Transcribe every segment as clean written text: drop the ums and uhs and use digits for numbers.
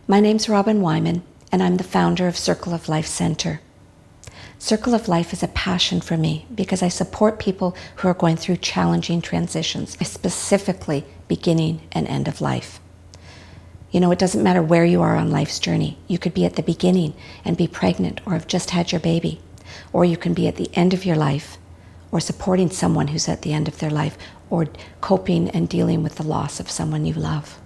My name's Robyn Wyman, and I'm the founder of Circle of Life Center. Circle of Life is a passion for me because I support people who are going through challenging transitions, specifically beginning and end of life. You know, it doesn't matter where you are on life's journey. You could be at the beginning and be pregnant or have just had your baby, or you can be at the end of your life or supporting someone who's at the end of their life, or coping and dealing with the loss of someone you love.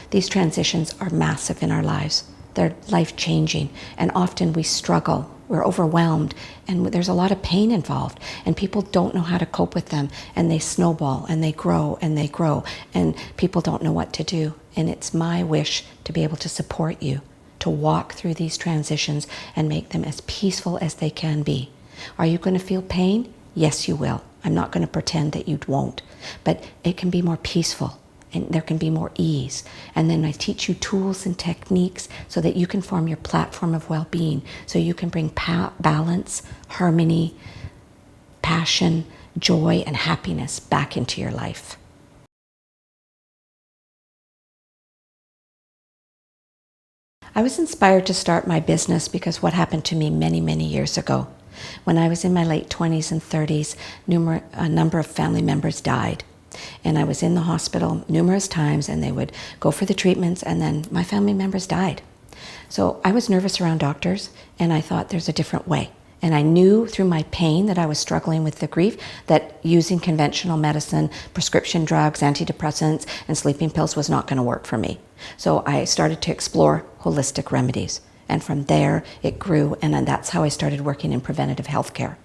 These transitions are massive in our lives. They're life-changing, and often we struggle. We're overwhelmed, and there's a lot of pain involved, and people don't know how to cope with them, and they snowball, and they grow, and people don't know what to do. And it's my wish to be able to support you, to walk through these transitions and make them as peaceful as they can be. Are you going to feel pain? Yes, you will. I'm not going to pretend that you won't, but it can be more peaceful. And there can be more ease. And then I teach you tools and techniques so that you can form your platform of well-being, so you can bring balance, harmony, passion, joy, and happiness back into your life. I was inspired to start my business because what happened to me many, many years ago. When I was in my late 20s and 30s, a number of family members died. And I was in the hospital numerous times, and they would go for the treatments, and then my family members died. So I was nervous around doctors, and I thought there's a different way. And I knew through my pain that I was struggling with the grief, that using conventional medicine, prescription drugs, antidepressants, and sleeping pills was not going to work for me. So I started to explore holistic remedies. And from there, it grew, and then that's how I started working in preventative health care.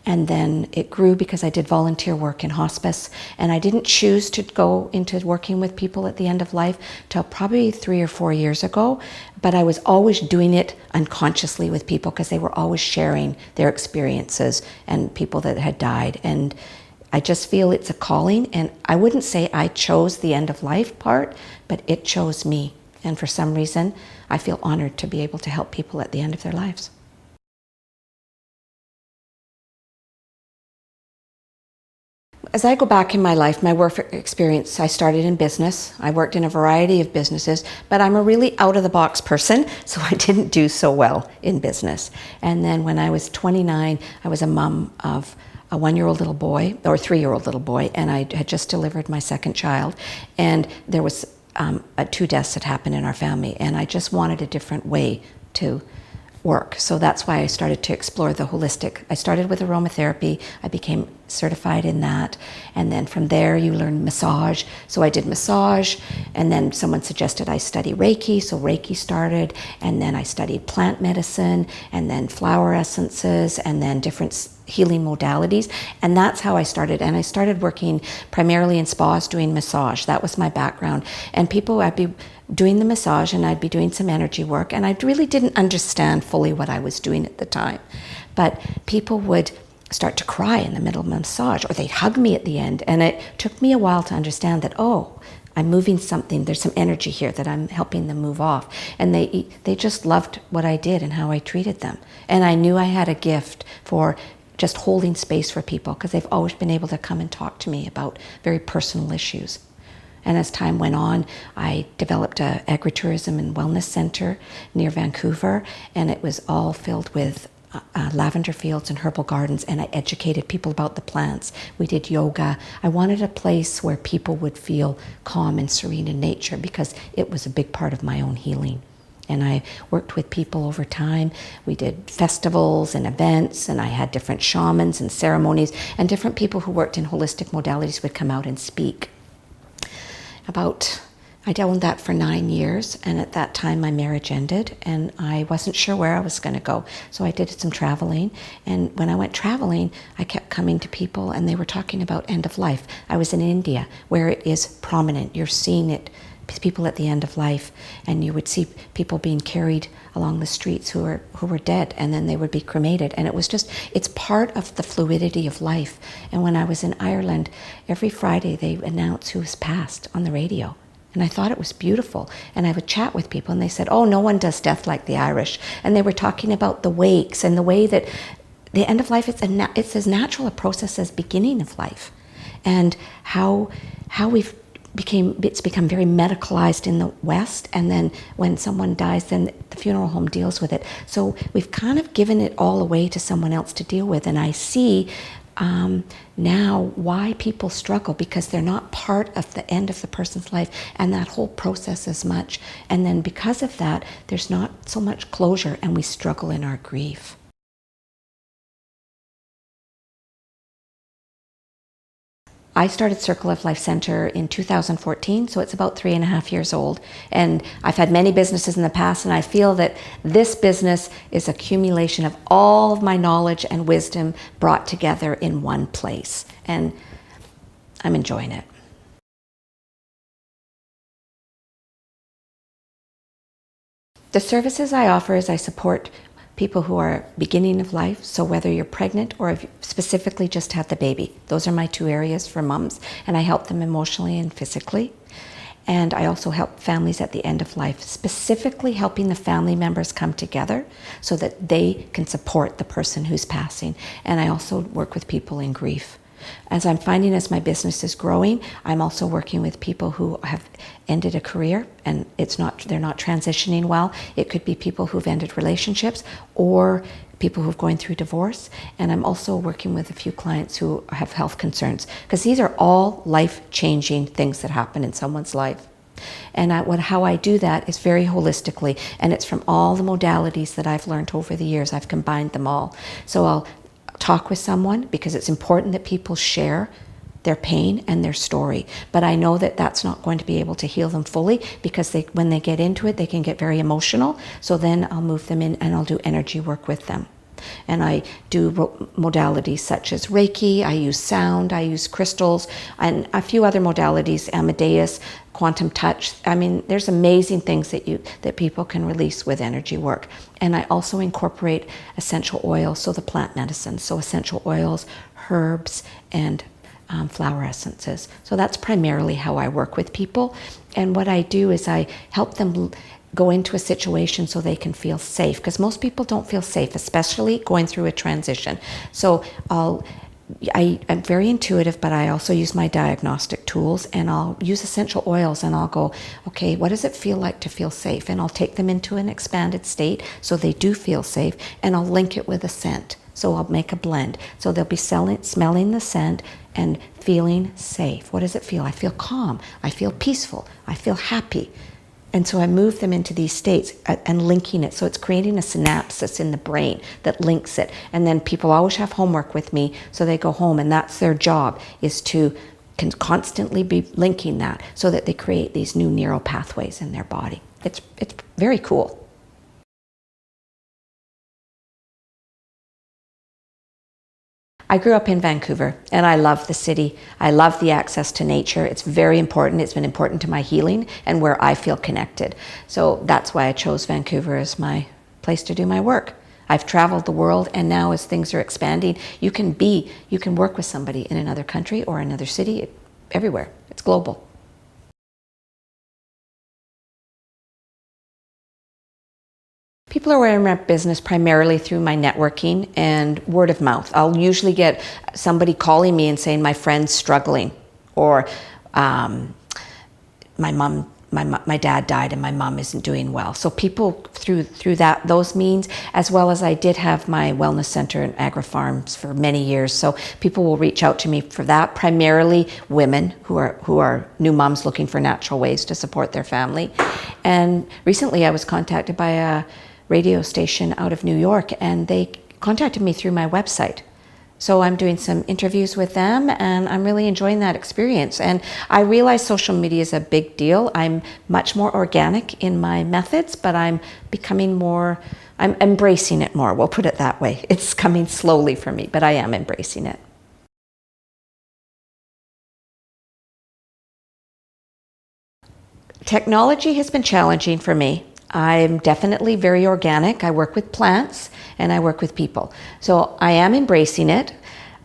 And then it grew because I did volunteer work in hospice, and I didn't choose to go into working with people at the end of life till probably 3 or 4 years ago, but I was always doing it unconsciously with people because they were always sharing their experiences and people that had died. And I just feel it's a calling, and I wouldn't say I chose the end of life part, but it chose me. And for some reason, I feel honored to be able to help people at the end of their lives. As I go back in my life, my work experience, I started in business. I worked in a variety of businesses, but I'm a really out-of-the-box person, so I didn't do so well in business. And then when I was 29, I was a mom of a 1-year-old little boy, or 3-year-old little boy, and I had just delivered my second child. And there was 2 deaths that happened in our family, and I just wanted a different way to work. So that's why I started to explore the holistic. I started with aromatherapy. I became certified in that. And then from there, you learn massage. So I did massage, and then someone suggested I study Reiki. So Reiki started, and then I studied plant medicine, and then flower essences, and then different healing modalities. And that's how I started. And I started working primarily in spas doing massage. That was my background. And people, I'd be doing the massage, and I'd be doing some energy work, and I really didn't understand fully what I was doing at the time. But people would start to cry in the middle of a massage, or they'd hug me at the end, and it took me a while to understand that, oh, I'm moving something, there's some energy here that I'm helping them move off. And they just loved what I did and how I treated them. And I knew I had a gift for just holding space for people, because they've always been able to come and talk to me about very personal issues. And as time went on, I developed an agritourism and wellness center near Vancouver, and it was all filled with lavender fields and herbal gardens, and I educated people about the plants. We did yoga. I wanted a place where people would feel calm and serene in nature, because it was a big part of my own healing. And I worked with people over time. We did festivals and events, and I had different shamans and ceremonies, and different people who worked in holistic modalities would come out and speak. I owned that for 9 years, and at that time my marriage ended, and I wasn't sure where I was going to go. So I did some traveling, and when I went traveling, I kept coming to people, and they were talking about end of life. I was in India, where it is prominent. You're seeing it, people at the end of life, and you would see people being carried along the streets who were dead, and then they would be cremated. And it's part of the fluidity of life. And when I was in Ireland, every Friday they announce who's passed on the radio. And I thought it was beautiful. And I would chat with people, and they said, oh, no one does death like the Irish. And they were talking about the wakes and the way that the end of life, it's as natural a process as beginning of life. And how we've it's become very medicalized in the West, and then when someone dies, then the funeral home deals with it. So we've kind of given it all away to someone else to deal with, and I see now why people struggle, because they're not part of the end of the person's life and that whole process as much. And then because of that, there's not so much closure, and we struggle in our grief. I started Circle of Life Center in 2014, so it's about 3.5 years old. And I've had many businesses in the past, and I feel that this business is accumulation of all of my knowledge and wisdom brought together in one place. And I'm enjoying it. The services I offer is I support people who are beginning of life, so whether you're pregnant or if you specifically just had the baby. Those are my two areas for mums, and I help them emotionally and physically. And I also help families at the end of life, specifically helping the family members come together so that they can support the person who's passing. And I also work with people in grief. As I'm finding as my business is growing, I'm also working with people who have ended a career and they're not transitioning well. It could be people who've ended relationships or people who've going through divorce. And I'm also working with a few clients who have health concerns, because these are all life-changing things that happen in someone's life. And how I do that is very holistically, and it's from all the modalities that I've learned over the years. I've combined them all. So I'll talk with someone, because it's important that people share their pain and their story. But I know that that's not going to be able to heal them fully, because when they get into it, they can get very emotional. So then I'll move them in and I'll do energy work with them. And I do modalities such as Reiki, I use sound, I use crystals, and a few other modalities, Amadeus, quantum touch. I mean, there's amazing things that people can release with energy work. And I also incorporate essential oils, so the plant medicines, so essential oils, herbs, and flower essences. So that's primarily how I work with people. And what I do is I help them go into a situation so they can feel safe, because most people don't feel safe, especially going through a transition. So I'm very intuitive, but I also use my diagnostic tools, and I'll use essential oils, and I'll go, okay, what does it feel like to feel safe? And I'll take them into an expanded state so they do feel safe, and I'll link it with a scent. So I'll make a blend. So they'll be smelling the scent and feeling safe. What does it feel? I feel calm. I feel peaceful. I feel happy. And so I move them into these states and linking it. So it's creating a synapse in the brain that links it. And then people always have homework with me, so they go home, and that's their job, is to constantly be linking that so that they create these new neural pathways in their body. It's very cool. I grew up in Vancouver, and I love the city. I love the access to nature. It's very important. It's been important to my healing and where I feel connected. So that's why I chose Vancouver as my place to do my work. I've traveled the world, and now as things are expanding, you can work with somebody in another country or another city, everywhere. It's global. People are aware of my business primarily through my networking and word of mouth. I'll usually get somebody calling me and saying, my friend's struggling, or my dad died and my mom isn't doing well. So people through those means, as well as I did have my wellness center in Agri Farms for many years. So people will reach out to me for that, primarily women who are new moms looking for natural ways to support their family. And recently I was contacted by a radio station out of New York, and they contacted me through my website. So I'm doing some interviews with them, and I'm really enjoying that experience. And I realize social media is a big deal. I'm much more organic in my methods, but I'm embracing it more. We'll put it that way. It's coming slowly for me, but I am embracing it. Technology has been challenging for me. I'm definitely very organic. I work with plants and I work with people. So I am embracing it.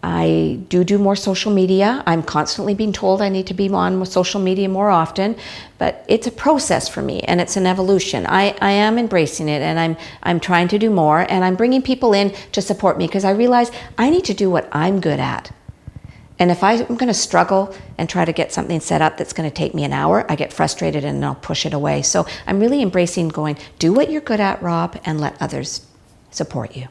I do more social media. I'm constantly being told I need to be on social media more often, but it's a process for me, and it's an evolution. I am embracing it, and I'm trying to do more, and I'm bringing people in to support me, because I realize I need to do what I'm good at. And if I'm going to struggle and try to get something set up that's going to take me an hour, I get frustrated and I'll push it away. So I'm really embracing going, do what you're good at, Rob, and let others support you.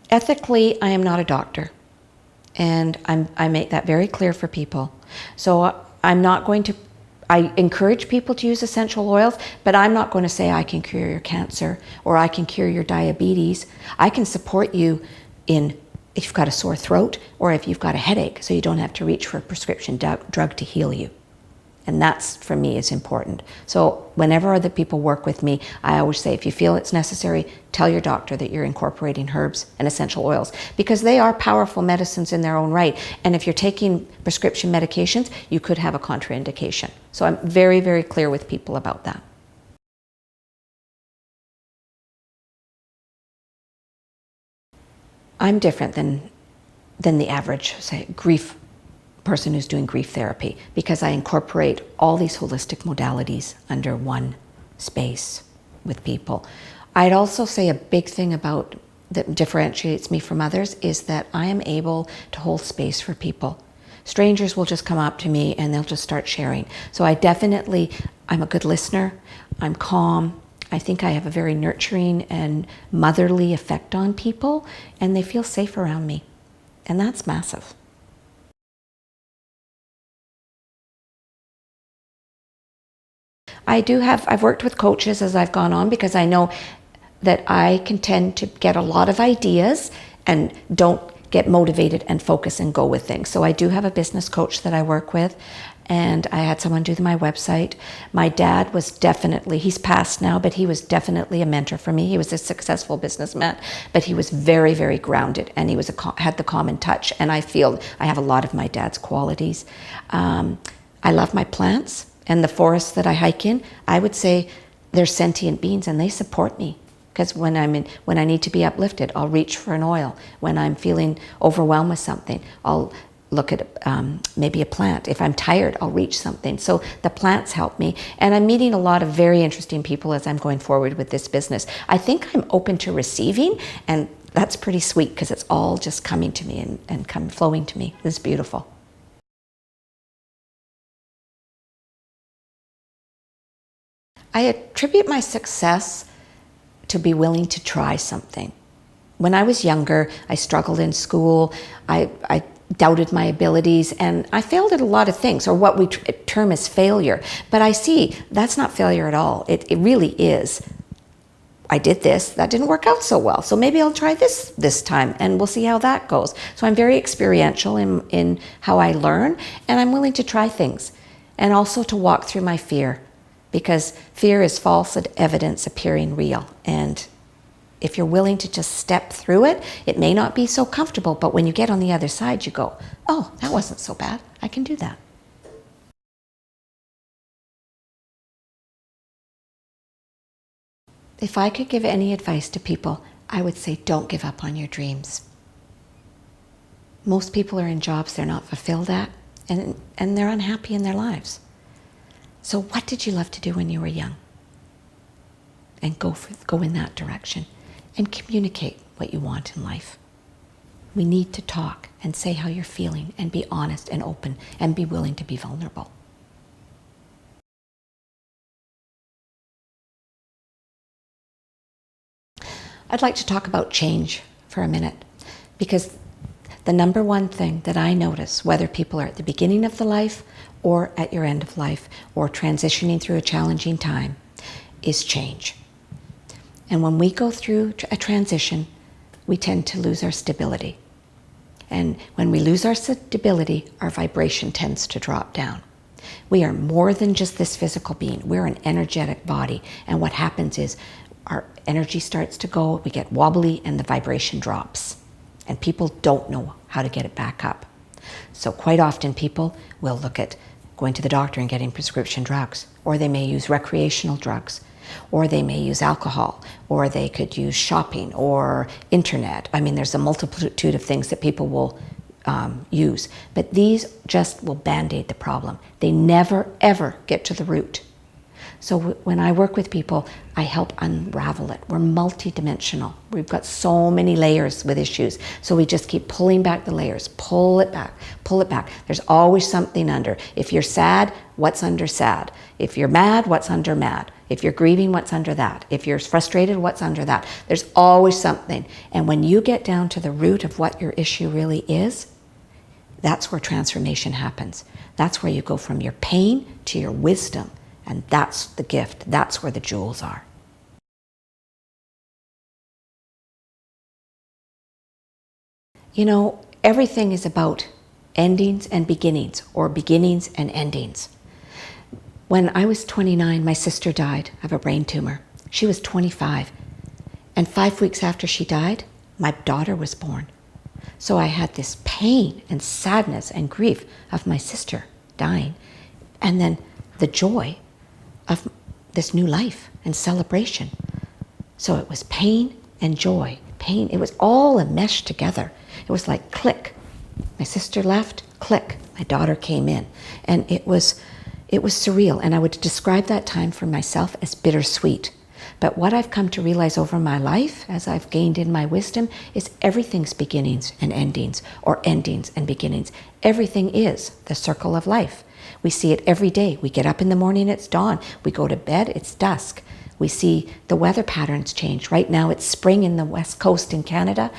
Ethically, I am not a doctor. And I make that very clear for people. So I'm not going to, I encourage people to use essential oils, but I'm not going to say I can cure your cancer or I can cure your diabetes. I can support you in if you've got a sore throat or if you've got a headache, so you don't have to reach for a prescription drug to heal you. And that's, for me, is important. So whenever other people work with me, I always say, if you feel it's necessary, tell your doctor that you're incorporating herbs and essential oils, because they are powerful medicines in their own right. And if you're taking prescription medications, you could have a contraindication. So I'm very, very clear with people about that. I'm different than the average, say, grief person who's doing grief therapy, because I incorporate all these holistic modalities under one space with people. I'd also say a big thing about that differentiates me from others is that I am able to hold space for people. Strangers will just come up to me and they'll just start sharing. So I'm a good listener, I'm calm, I think I have a very nurturing and motherly effect on people, and they feel safe around me. And that's massive. I've worked with coaches as I've gone on, because I know that I can tend to get a lot of ideas and don't get motivated and focus and go with things. So I do have a business coach that I work with, and I had someone do my website. My dad was definitely, he's passed now, but he was definitely a mentor for me. He was a successful businessman, but he was very, very grounded, and he had the common touch, and I feel I have a lot of my dad's qualities. I love my plants. And the forests that I hike in, I would say they're sentient beings, and they support me. Because when I need to be uplifted, I'll reach for an oil. When I'm feeling overwhelmed with something, I'll look at maybe a plant. If I'm tired, I'll reach something. So the plants help me. And I'm meeting a lot of very interesting people as I'm going forward with this business. I think I'm open to receiving, and that's pretty sweet, because it's all just coming to me and flowing to me. It's beautiful. I attribute my success to be willing to try something. When I was younger, I struggled in school, I doubted my abilities, and I failed at a lot of things, or what we term as failure. But I see that's not failure at all. It really is. I did this, that didn't work out so well, so maybe I'll try this time, and we'll see how that goes. So I'm very experiential in how I learn, and I'm willing to try things, and also to walk through my fear. Because fear is false evidence appearing real. And if you're willing to just step through it, it may not be so comfortable, but when you get on the other side, you go, oh, that wasn't so bad. I can do that. If I could give any advice to people, I would say don't give up on your dreams. Most people are in jobs they're not fulfilled at, and they're unhappy in their lives. So what did you love to do when you were young? And go in that direction and communicate what you want in life. We need to talk and say how you're feeling and be honest and open and be willing to be vulnerable. I'd like to talk about change for a minute, because the number one thing that I notice, whether people are at the beginning of the life or at your end of life or transitioning through a challenging time, is change. And when we go through a transition, we tend to lose our stability. And when we lose our stability, our vibration tends to drop down. We are more than just this physical being. We're an energetic body. And what happens is our energy starts to go, we get wobbly, and the vibration drops. And people don't know how to get it back up. So quite often people will look at going to the doctor and getting prescription drugs, or they may use recreational drugs, or they may use alcohol, or they could use shopping or internet. I mean, there's a multitude of things that people will use, but these just will band-aid the problem. They never, ever get to the root. So when I work with people, I help unravel it. We're multidimensional. We've got so many layers with issues. So we just keep pulling back the layers, pull it back, pull it back. There's always something under. If you're sad, what's under sad? If you're mad, what's under mad? If you're grieving, what's under that? If you're frustrated, what's under that? There's always something. And when you get down to the root of what your issue really is, that's where transformation happens. That's where you go from your pain to your wisdom. And that's the gift. That's where the jewels are. You know, everything is about endings and beginnings, or beginnings and endings. When I was 29, my sister died of a brain tumor. She was 25. And 5 weeks after she died, my daughter was born. So I had this pain and sadness and grief of my sister dying, and then the joy of this new life and celebration. So it was pain and joy, pain. It was all enmeshed together. It was like click. My sister left, click. My daughter came in. And it was surreal. And I would describe that time for myself as bittersweet. But what I've come to realize over my life, as I've gained in my wisdom, is everything's beginnings and endings, or endings and beginnings. Everything is the circle of life. We see it every day. We get up in the morning, it's dawn. We go to bed, it's dusk. We see the weather patterns change. Right now it's spring in the West Coast in Canada,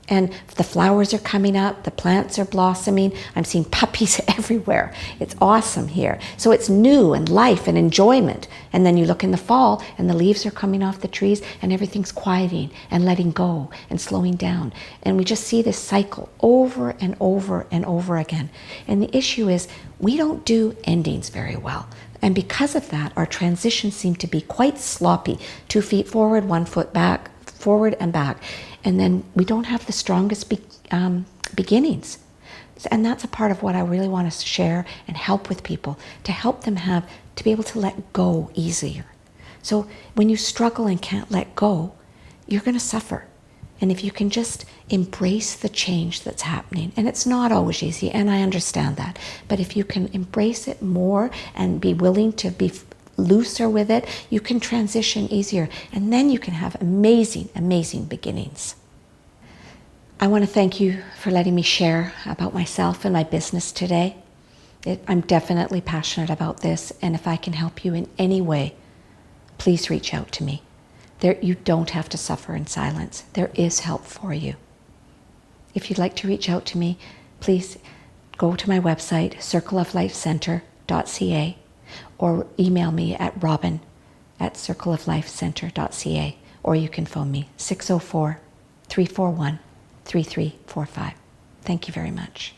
and the flowers are coming up, the plants are blossoming. I'm seeing puppies everywhere. It's awesome here. So it's new and life and enjoyment. And then you look in the fall and the leaves are coming off the trees and everything's quieting and letting go and slowing down. And we just see this cycle over and over and over again. And the issue is we don't do endings very well. And because of that, our transitions seem to be quite sloppy. 2 feet forward, 1 foot back, forward and back. And then we don't have the strongest beginnings. And that's a part of what I really want to share and help with people, to help them to be able to let go easier. So when you struggle and can't let go, you're going to suffer. And if you can just embrace the change that's happening, and it's not always easy, and I understand that, but if you can embrace it more and be willing to be looser with it, you can transition easier, and then you can have amazing, amazing beginnings. I want to thank you for letting me share about myself and my business today. I'm definitely passionate about this, and if I can help you in any way, please reach out to me. You don't have to suffer in silence. There is help for you. If you'd like to reach out to me, please go to my website, circleoflifecenter.ca, or email me at robyn@circleoflifecenter.ca, or you can phone me 604-341-3345. Thank you very much.